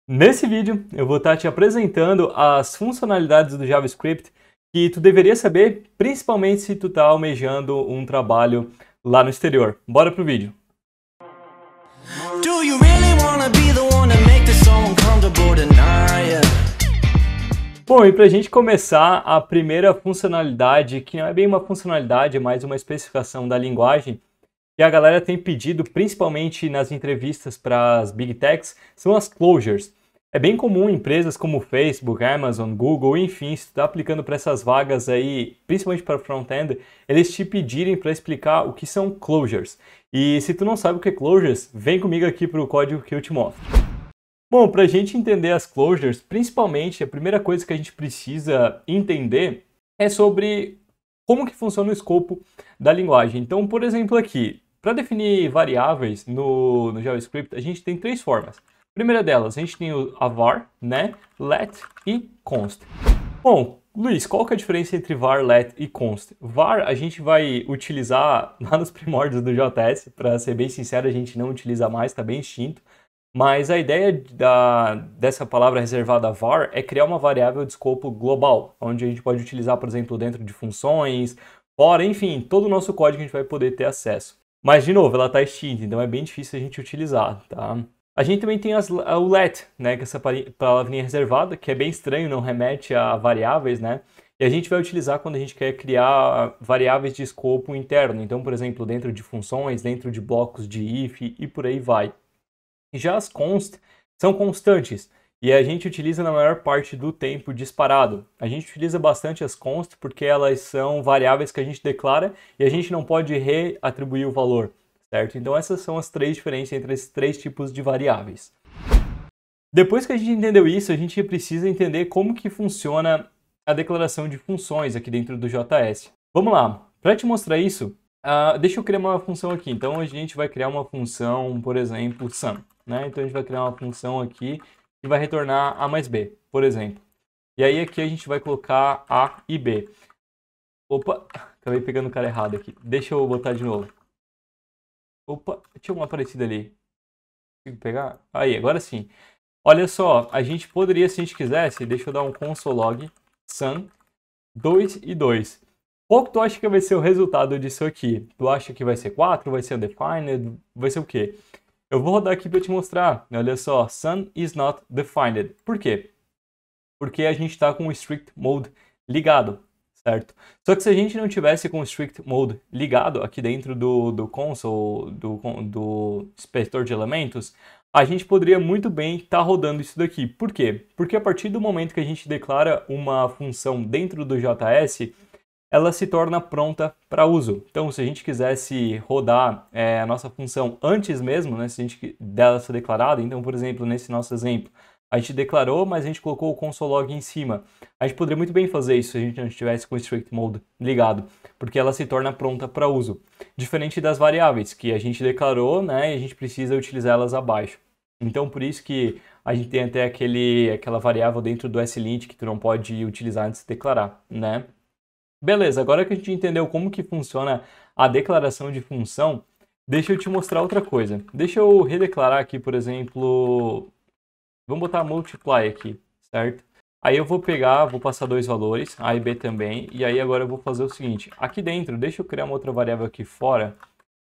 Nesse vídeo, eu vou estar te apresentando as funcionalidades do JavaScript que tu deveria saber, principalmente se tu está almejando um trabalho lá no exterior. Bora pro vídeo! Do you really wanna be the one to make this so uncomfortable tonight? Bom, e pra gente começar, a primeira funcionalidade, que não é bem uma funcionalidade, é mais uma especificação da linguagem, que a galera tem pedido, principalmente nas entrevistas para as Big Techs, são as closures. É bem comum empresas como Facebook, Amazon, Google, enfim, se tu está aplicando para essas vagas aí, principalmente para front-end, eles te pedirem para explicar o que são closures. E se tu não sabe o que é closures, vem comigo aqui para o código que eu te mostro. Bom, para a gente entender as closures, principalmente a primeira coisa que a gente precisa entender é sobre como que funciona o escopo da linguagem. Então, por exemplo, aqui, para definir variáveis no JavaScript, a gente tem três formas. A primeira delas, a gente tem a var, né, let e const. Bom, Luiz, qual que é a diferença entre var, let e const? Var a gente vai utilizar lá nos primórdios do JS, para ser bem sincero, a gente não utiliza mais, está bem extinto. Mas a ideia dessa palavra reservada var é criar uma variável de escopo global, onde a gente pode utilizar, por exemplo, dentro de funções, fora, enfim, todo o nosso código a gente vai poder ter acesso. Mas, de novo, ela está extinta, então é bem difícil a gente utilizar, tá? A gente também tem o let, né, que é essa palavrinha reservada, que é bem estranho, não remete a variáveis, né? E a gente vai utilizar quando a gente quer criar variáveis de escopo interno. Então, por exemplo, dentro de funções, dentro de blocos de if e por aí vai. Já as const são constantes e a gente utiliza na maior parte do tempo disparado. A gente utiliza bastante as const porque elas são variáveis que a gente declara e a gente não pode reatribuir o valor, certo? Então essas são as três diferenças entre esses três tipos de variáveis. Depois que a gente entendeu isso, a gente precisa entender como que funciona a declaração de funções aqui dentro do JS. Vamos lá, para te mostrar isso, deixa eu criar uma função aqui. Então a gente vai criar uma função, por exemplo, sum. Né? Então a gente vai criar uma função aqui que vai retornar A mais B, por exemplo. E aí aqui a gente vai colocar A e B. Opa, acabei pegando o cara errado aqui. Deixa eu botar de novo. Opa, tinha uma parecida ali. Consigo pegar? Aí, agora sim. Olha só, a gente poderia, se a gente quisesse, deixa eu dar um console log sum 2 e 2. Qual que tu acha que vai ser o resultado disso aqui? Tu acha que vai ser 4, vai ser undefined, vai ser o quê? Eu vou rodar aqui para te mostrar. Olha só, sum is not defined. Por quê? Porque a gente está com o strict mode ligado, certo? Só que se a gente não tivesse com o strict mode ligado aqui dentro do console, do inspetor de elementos, a gente poderia muito bem estar rodando isso daqui. Por quê? Porque a partir do momento que a gente declara uma função dentro do JS, ela se torna pronta para uso. Então, se a gente quisesse rodar a nossa função antes mesmo, né, se a gente dela ser declarada, então, por exemplo, nesse nosso exemplo, a gente declarou, mas a gente colocou o console log em cima. A gente poderia muito bem fazer isso se a gente não estivesse com o strict mode ligado, porque ela se torna pronta para uso. Diferente das variáveis, que a gente declarou, né, e a gente precisa utilizar elas abaixo. Então, por isso que a gente tem até aquela variável dentro do slint que tu não pode utilizar antes de declarar, né? Beleza, agora que a gente entendeu como que funciona a declaração de função, deixa eu te mostrar outra coisa. Deixa eu redeclarar aqui, por exemplo, vamos botar multiply aqui, certo? Aí eu vou pegar, vou passar dois valores, A e B também, e aí agora eu vou fazer o seguinte, aqui dentro, deixa eu criar uma outra variável aqui fora,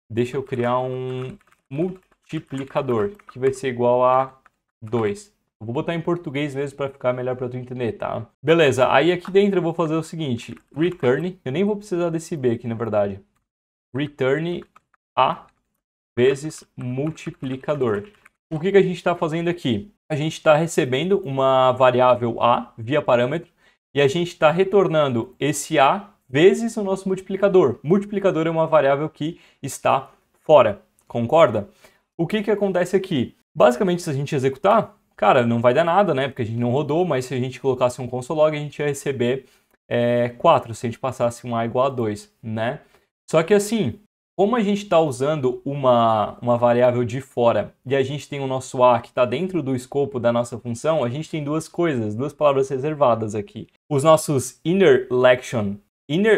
deixa eu criar um multiplicador, que vai ser igual a 2. Vou botar em português mesmo para ficar melhor para tu entender, tá? Beleza, aí aqui dentro eu vou fazer o seguinte, return, eu nem vou precisar desse B aqui na verdade, return A vezes multiplicador. O que a gente está fazendo aqui? A gente está recebendo uma variável A via parâmetro e a gente está retornando esse A vezes o nosso multiplicador. Multiplicador é uma variável que está fora, concorda? O que acontece aqui? Basicamente, se a gente executar, cara, não vai dar nada, né? Porque a gente não rodou, mas se a gente colocasse um console log, a gente ia receber 4, se a gente passasse um A igual a 2, né? Só que assim, como a gente está usando uma variável de fora e a gente tem o nosso A que está dentro do escopo da nossa função, a gente tem duas coisas, duas palavras reservadas aqui. Os nossos inner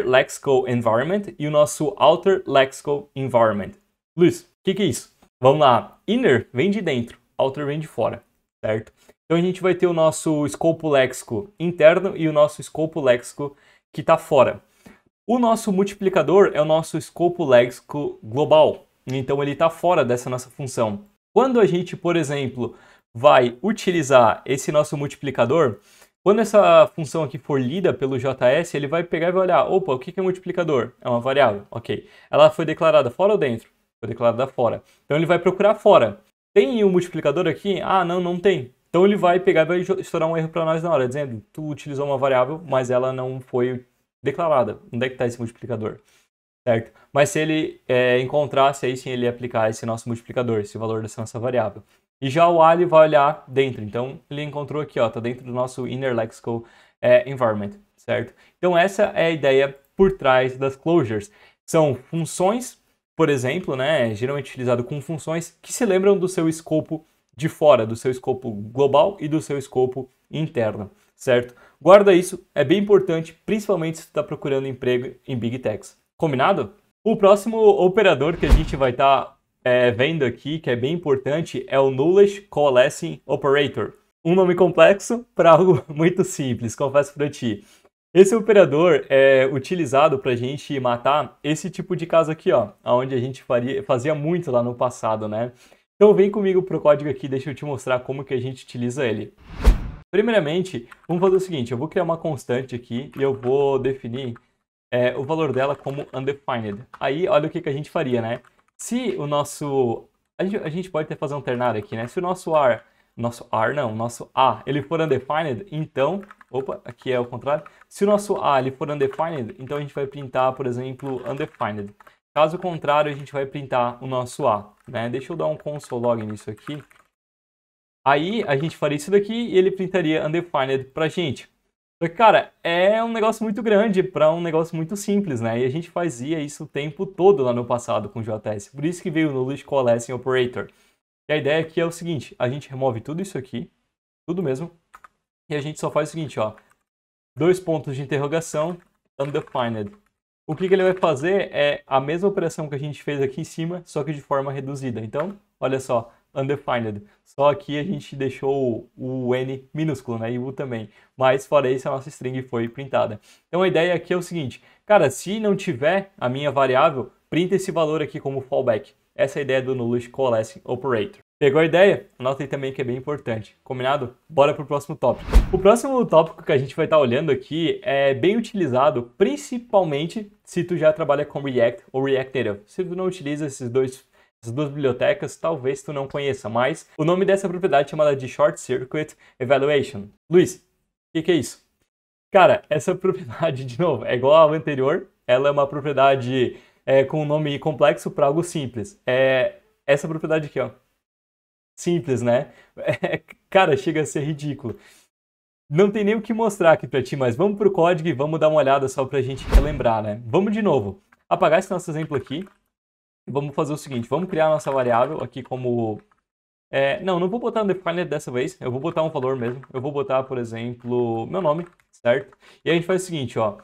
lexical environment e o nosso outer lexical environment. Luiz, o que é isso? Vamos lá. Inner vem de dentro, outer vem de fora. Certo? Então a gente vai ter o nosso escopo léxico interno e o nosso escopo léxico que está fora. O nosso multiplicador é o nosso escopo léxico global, então ele está fora dessa nossa função. Quando a gente, por exemplo, vai utilizar esse nosso multiplicador, quando essa função aqui for lida pelo JS, ele vai pegar e vai olhar, opa, o que é multiplicador? É uma variável, ok. Ela foi declarada fora ou dentro? Foi declarada fora. Então ele vai procurar fora. Tem um multiplicador aqui? Ah, não tem. Então ele vai pegar e vai estourar um erro para nós na hora, dizendo, tu utilizou uma variável, mas ela não foi declarada. Onde é que está esse multiplicador? Certo? Mas se ele encontrasse, aí sim ele ia aplicar esse nosso multiplicador, esse valor dessa nossa variável. E já o A ele vai olhar dentro. Então ele encontrou aqui, ó, tá dentro do nosso inner lexical environment, certo? Então essa é a ideia por trás das closures. São funções, por exemplo, né, geralmente utilizado com funções que se lembram do seu escopo de fora, do seu escopo global e do seu escopo interno, certo? Guarda isso, é bem importante, principalmente se você está procurando emprego em Big Techs. Combinado? O próximo operador que a gente vai estar vendo aqui, que é bem importante, é o Knowledge Coalescing Operator. Um nome complexo para algo muito simples, confesso para ti. Esse operador é utilizado para a gente matar esse tipo de caso aqui, ó, onde a gente fazia muito lá no passado, né? Então vem comigo pro código aqui, deixa eu te mostrar como que a gente utiliza ele. Primeiramente, vamos fazer o seguinte, eu vou criar uma constante aqui e eu vou definir o valor dela como undefined. Aí, olha o que a gente faria, né? Se o nosso... A gente pode até fazer um ternário aqui, né? Se o nosso A, ele for undefined, então... Opa, aqui é o contrário. Se o nosso A ele for undefined, então a gente vai printar, por exemplo, undefined. Caso contrário, a gente vai printar o nosso A, né? Deixa eu dar um console log nisso aqui. Aí, a gente faria isso daqui e ele printaria undefined pra gente. Cara, é um negócio muito grande para um negócio muito simples, né? E a gente fazia isso o tempo todo lá no passado com o JS. Por isso que veio o Knowledge Coalescing Operator. E a ideia aqui é o seguinte, a gente remove tudo isso aqui, tudo mesmo, e a gente só faz o seguinte, ó, 2 pontos de interrogação, undefined. O que ele vai fazer é a mesma operação que a gente fez aqui em cima, só que de forma reduzida. Então, olha só, undefined. Só aqui a gente deixou o N minúsculo, né? E o U também. Mas fora isso, a nossa string foi printada. Então a ideia aqui é o seguinte, cara, se não tiver a minha variável, printa esse valor aqui como fallback. Essa é a ideia do Knowledge Coalescing Operator. Pegou a ideia? Anota aí também que é bem importante. Combinado? Bora pro próximo tópico. O próximo tópico que a gente vai estar olhando aqui é bem utilizado, principalmente se tu já trabalha com React ou React Native. Se tu não utiliza essas duas bibliotecas, talvez tu não conheça, mas o nome dessa propriedade é chamada de Short Circuit Evaluation. Luiz, o que é isso? Cara, essa propriedade, de novo, é igual à anterior, ela é uma propriedade com um nome complexo para algo simples. É essa propriedade aqui, ó. Simples, né? Cara, chega a ser ridículo. Não tem nem o que mostrar aqui para ti, mas vamos pro código e vamos dar uma olhada só pra gente relembrar, né? Vamos de novo. Apagar esse nosso exemplo aqui. Vamos fazer o seguinte, vamos criar a nossa variável aqui como... não vou botar undefined dessa vez, eu vou botar um valor mesmo. Eu vou botar, por exemplo, meu nome, certo? E aí a gente faz o seguinte, ó,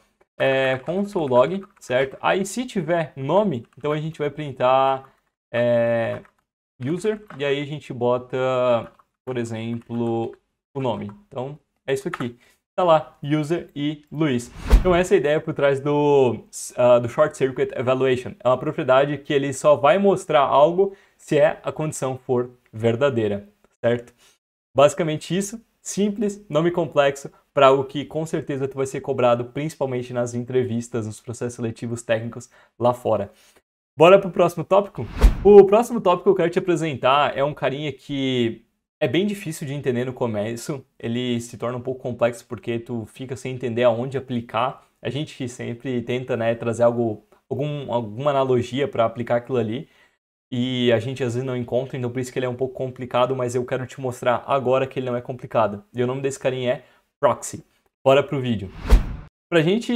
console log, certo? Aí se tiver nome, então a gente vai printar user, e aí a gente bota, por exemplo, o nome. Então, é isso aqui. Tá lá, user e Luiz. Então essa é a ideia por trás do Short Circuit Evaluation. É uma propriedade que ele só vai mostrar algo se a condição for verdadeira, certo? Basicamente isso, simples, nome complexo, para algo que com certeza tu vai ser cobrado, principalmente nas entrevistas, nos processos seletivos técnicos lá fora. Bora pro próximo tópico? O próximo tópico que eu quero te apresentar é um carinha que é bem difícil de entender no começo, ele se torna um pouco complexo porque tu fica sem entender aonde aplicar. A gente sempre tenta, né, trazer alguma analogia para aplicar aquilo ali e a gente às vezes não encontra, então por isso que ele é um pouco complicado, mas eu quero te mostrar agora que ele não é complicado. E o nome desse carinha é Proxy. Bora pro vídeo. Para a gente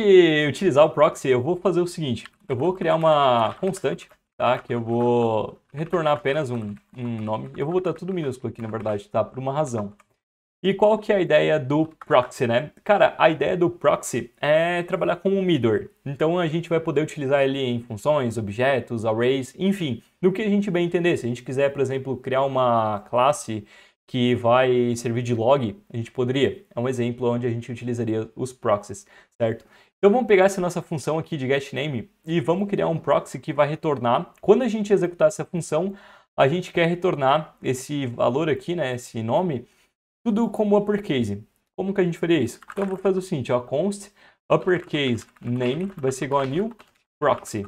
utilizar o Proxy, eu vou fazer o seguinte, eu vou criar uma constante, tá? Que eu vou retornar apenas um nome. Eu vou botar tudo minúsculo aqui, na verdade, tá? Por uma razão. E qual que é a ideia do Proxy, né? Cara, a ideia do Proxy é trabalhar como um middleware. Então a gente vai poder utilizar ele em funções, objetos, arrays, enfim, no que a gente bem entender. Se a gente quiser, por exemplo, criar uma classe que vai servir de log, a gente poderia. É um exemplo onde a gente utilizaria os proxies, certo? Então vamos pegar essa nossa função aqui de getName e vamos criar um proxy que vai retornar. Quando a gente executar essa função, a gente quer retornar esse valor aqui, né, esse nome, tudo como uppercase. Como que a gente faria isso? Então eu vou fazer o seguinte, ó, const uppercase name vai ser igual a new proxy.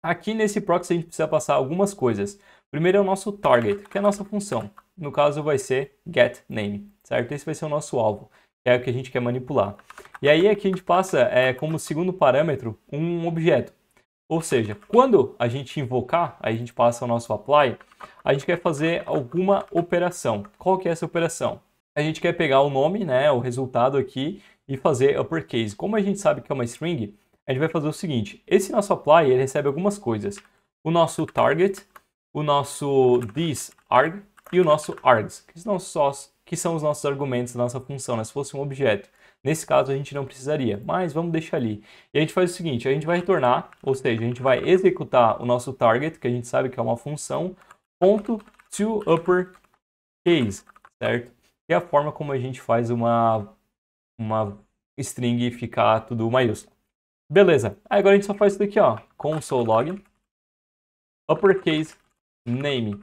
Aqui nesse proxy a gente precisa passar algumas coisas. Primeiro é o nosso target, que é a nossa função. No caso vai ser getName, certo? Esse vai ser o nosso alvo, que é o que a gente quer manipular. E aí aqui a gente passa como segundo parâmetro um objeto. Ou seja, quando a gente invocar, aí a gente passa o nosso apply, a gente quer fazer alguma operação. Qual que é essa operação? A gente quer pegar o nome, né, o resultado aqui, e fazer uppercase. Como a gente sabe que é uma string, a gente vai fazer o seguinte, esse nosso apply, ele recebe algumas coisas. O nosso target, o nosso thisArg e o nosso args, que são os nossos argumentos da nossa função, né, se fosse um objeto. Nesse caso a gente não precisaria, mas vamos deixar ali. E a gente faz o seguinte, a gente vai retornar, ou seja, a gente vai executar o nosso target, que a gente sabe que é uma função, ponto to uppercase, certo? Que é a forma como a gente faz uma string ficar tudo maiúsculo. Beleza, aí agora a gente só faz isso daqui, ó, console log, uppercase name.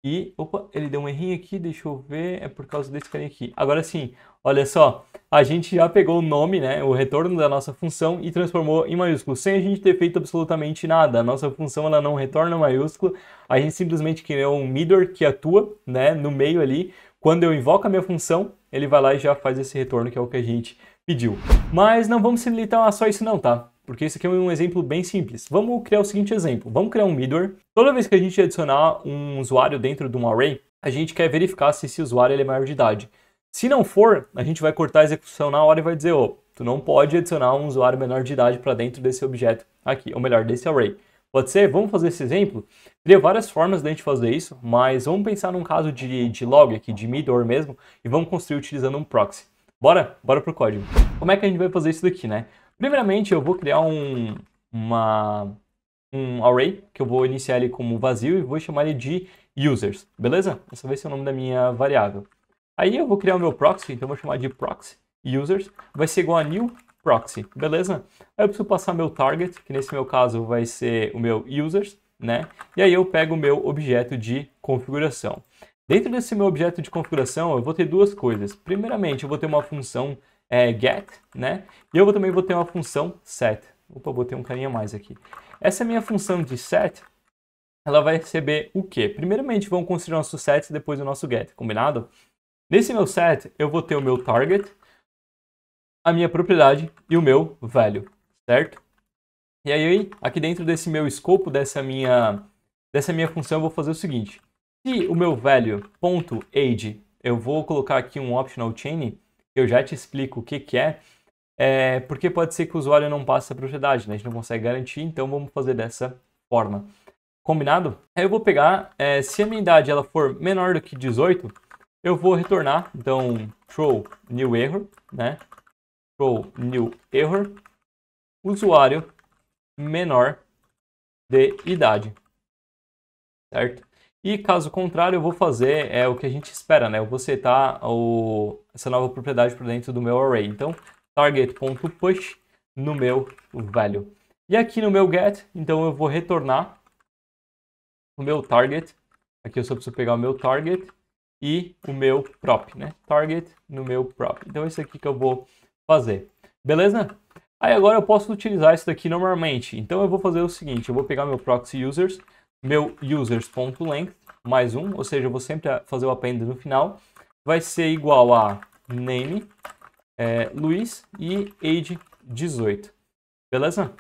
E, opa, ele deu um errinho aqui, deixa eu ver, é por causa desse carinha aqui. Agora sim, olha só, a gente já pegou o nome, né, o retorno da nossa função e transformou em maiúsculo, sem a gente ter feito absolutamente nada. A nossa função, ela não retorna maiúsculo, a gente simplesmente criou um middle que atua, né, no meio ali. Quando eu invoco a minha função, ele vai lá e já faz esse retorno, que é o que a gente pediu. Mas não vamos se limitar a só isso não, tá? Porque esse aqui é um exemplo bem simples. Vamos criar o seguinte exemplo. Vamos criar um middleware. Toda vez que a gente adicionar um usuário dentro de um array, a gente quer verificar se esse usuário ele é maior de idade. Se não for, a gente vai cortar a execução na hora e vai dizer, ô, tu não pode adicionar um usuário menor de idade para dentro desse objeto aqui, ou melhor, desse array. Pode ser? Vamos fazer esse exemplo? Teria várias formas de a gente fazer isso, mas vamos pensar num caso de log aqui, de middleware mesmo, e vamos construir utilizando um proxy. Bora pro código. Como é que a gente vai fazer isso daqui, né? Primeiramente, eu vou criar um array, que eu vou iniciar ele como vazio e vou chamar ele de users, beleza? Esse vai ser o nome da minha variável. Aí eu vou criar o meu proxy, então eu vou chamar de proxy users, vai ser igual a new proxy, beleza? Aí eu preciso passar meu target, que nesse meu caso vai ser o meu users, né? E aí eu pego o meu objeto de configuração. Dentro desse meu objeto de configuração, eu vou ter duas coisas. Primeiramente, eu vou ter uma função get, né? E eu também vou ter uma função set. Opa, botei um carinha a mais aqui. Essa minha função de set, ela vai receber o quê? Primeiramente, vamos construir o nosso set e depois o nosso get, combinado? Nesse meu set, eu vou ter o meu target, a minha propriedade e o meu value, certo? E aí, aqui dentro desse meu escopo, dessa minha função, eu vou fazer o seguinte. Se o meu value.age, eu vou colocar aqui um optional chain, eu já te explico o que é, porque pode ser que o usuário não passe a propriedade, né? A gente não consegue garantir, então vamos fazer dessa forma. Combinado? Aí eu vou pegar, se a minha idade ela for menor do que 18, eu vou retornar, então, throw new error, né? Throw new error, usuário menor de idade, certo? E caso contrário, eu vou fazer o que a gente espera, né? Eu vou setar essa nova propriedade para dentro do meu array. Então, target.push no meu value. E aqui no meu get, então eu vou retornar o meu target. Aqui eu só preciso pegar o meu target e o meu prop, né? Target no meu prop. Então, é isso aqui que eu vou fazer. Beleza? Aí agora eu posso utilizar isso daqui normalmente. Então, eu vou fazer o seguinte. Eu vou pegar meu proxy users, meu users.length mais um, ou seja, eu vou sempre fazer o append no final, vai ser igual a name, Luiz e age 18. Beleza?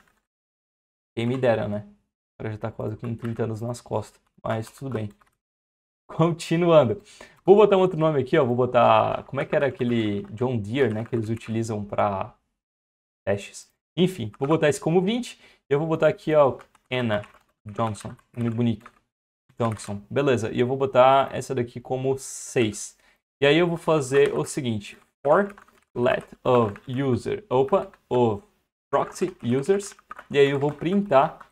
Quem me dera, né? O cara já tá quase com 30 anos nas costas, mas tudo bem. Continuando. Vou botar um outro nome aqui, ó. Vou botar... Como é que era aquele John Deere, né? Que eles utilizam para testes. Enfim, vou botar esse como 20. Eu vou botar aqui, ó, Anna Johnson. Nome bonito. Johnson. Beleza. E eu vou botar essa daqui como 6. E aí eu vou fazer o seguinte. For let of user. Opa. Of proxy users. E aí eu vou printar.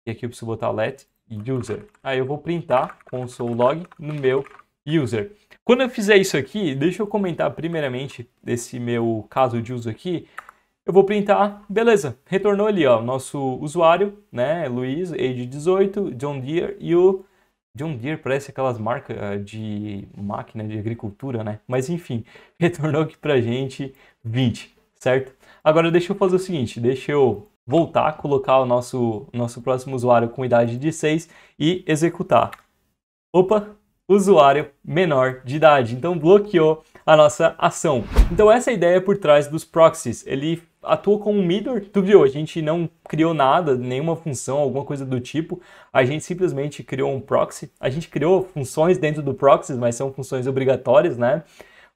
E aqui eu preciso botar let user. Aí eu vou printar console log no meu user. Quando eu fizer isso aqui, deixa eu comentar primeiramente desse meu caso de uso aqui. Eu vou printar, beleza, retornou ali, ó, nosso usuário, né, Luiz, age 18, John Deere, e o John Deere parece aquelas marcas de máquina de agricultura, né, mas enfim, retornou aqui pra gente 20, certo? Agora deixa eu fazer o seguinte, deixa eu voltar, colocar o nosso próximo usuário com idade de 6 e executar. Opa, usuário menor de idade, então bloqueou a nossa ação. Então essa é a ideia por trás dos proxies, ele atua como um middleware, tu viu, a gente não criou nada, nenhuma função, alguma coisa do tipo, a gente simplesmente criou um proxy, a gente criou funções dentro do proxy, mas são funções obrigatórias, né?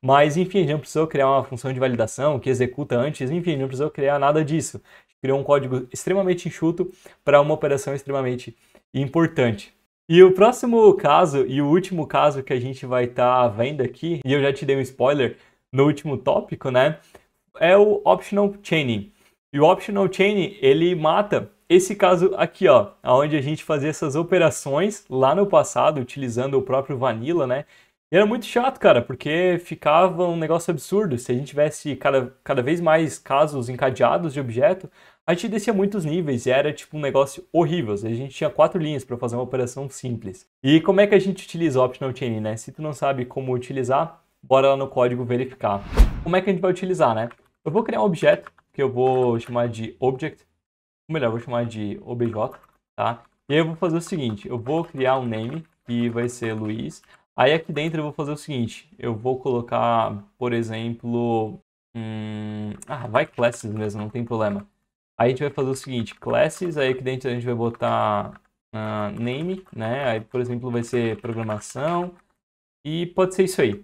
Mas enfim, a gente não precisou criar uma função de validação que executa antes, enfim, não precisou criar nada disso. A gente criou um código extremamente enxuto para uma operação extremamente importante. E o próximo caso e o último caso que a gente vai estar vendo aqui, e eu já te dei um spoiler no último tópico, né? É o optional chaining. E o optional chaining, ele mata esse caso aqui, ó, onde a gente fazia essas operações lá no passado, utilizando o próprio Vanilla, né? E era muito chato, cara, porque ficava um negócio absurdo. Se a gente tivesse cada vez mais casos encadeados de objeto, a gente descia muitos níveis e era tipo um negócio horrível. A gente tinha 4 linhas para fazer uma operação simples. E como é que a gente utiliza o optional chaining, né? Se tu não sabe como utilizar, bora lá no código verificar. Como é que a gente vai utilizar, né? Eu vou criar um objeto que eu vou chamar de object, ou melhor, eu vou chamar de obj, tá? E aí eu vou fazer o seguinte, eu vou criar um name que vai ser Luiz. Aí aqui dentro eu vou fazer o seguinte, eu vou colocar, por exemplo, vai classes mesmo, não tem problema. Aí a gente vai fazer o seguinte, classes, aí aqui dentro a gente vai botar name, né? Aí, por exemplo, vai ser programação e pode ser isso aí.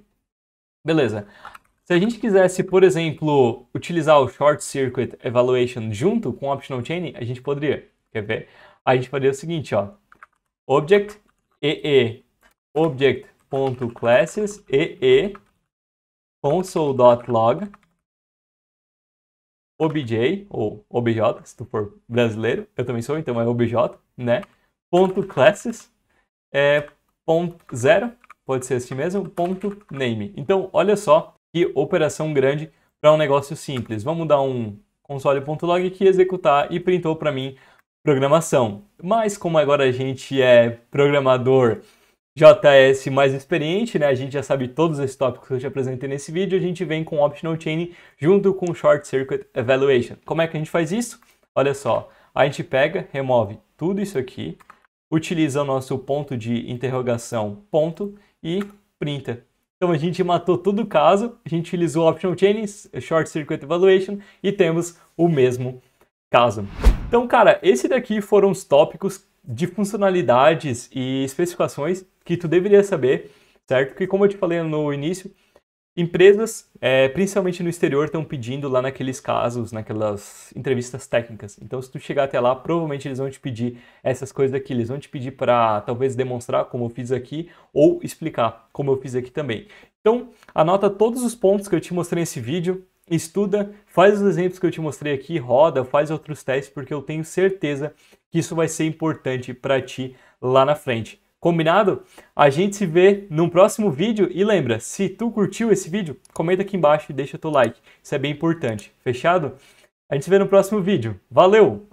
Beleza. Se a gente quisesse, por exemplo, utilizar o Short Circuit Evaluation junto com o Optional Chaining, a gente poderia. Quer ver? A gente faria o seguinte, ó. Object object.classes console.log obj, ou obj, se tu for brasileiro, eu também sou, então é obj, né? .classes, ponto 0, pode ser assim mesmo, ponto name. Então, olha só que operação grande para um negócio simples. Vamos dar um console.log aqui, executar e printou para mim programação. Mas como agora a gente é programador JS mais experiente, né? A gente já sabe todos esses tópicos que eu te apresentei nesse vídeo, a gente vem com Optional Chaining junto com Short Circuit Evaluation. Como é que a gente faz isso? Olha só, a gente pega, remove tudo isso aqui, utiliza o nosso ponto de interrogação, ponto, e printa. Então a gente matou todo o caso, a gente utilizou Optional Chaining, Short Circuit Evaluation e temos o mesmo caso. Então, cara, esse daqui foram os tópicos de funcionalidades e especificações que tu deveria saber, certo? Que como eu te falei no início, empresas, principalmente no exterior, estão pedindo lá naqueles casos, naquelas entrevistas técnicas. Então, se tu chegar até lá, provavelmente eles vão te pedir essas coisas aqui. Eles vão te pedir para talvez demonstrar como eu fiz aqui ou explicar como eu fiz aqui também. Então, anota todos os pontos que eu te mostrei nesse vídeo, estuda, faz os exemplos que eu te mostrei aqui, roda, faz outros testes, porque eu tenho certeza que isso vai ser importante para ti lá na frente. Combinado? A gente se vê no próximo vídeo e lembra, se tu curtiu esse vídeo, comenta aqui embaixo e deixa teu like. Isso é bem importante. Fechado? A gente se vê no próximo vídeo. Valeu!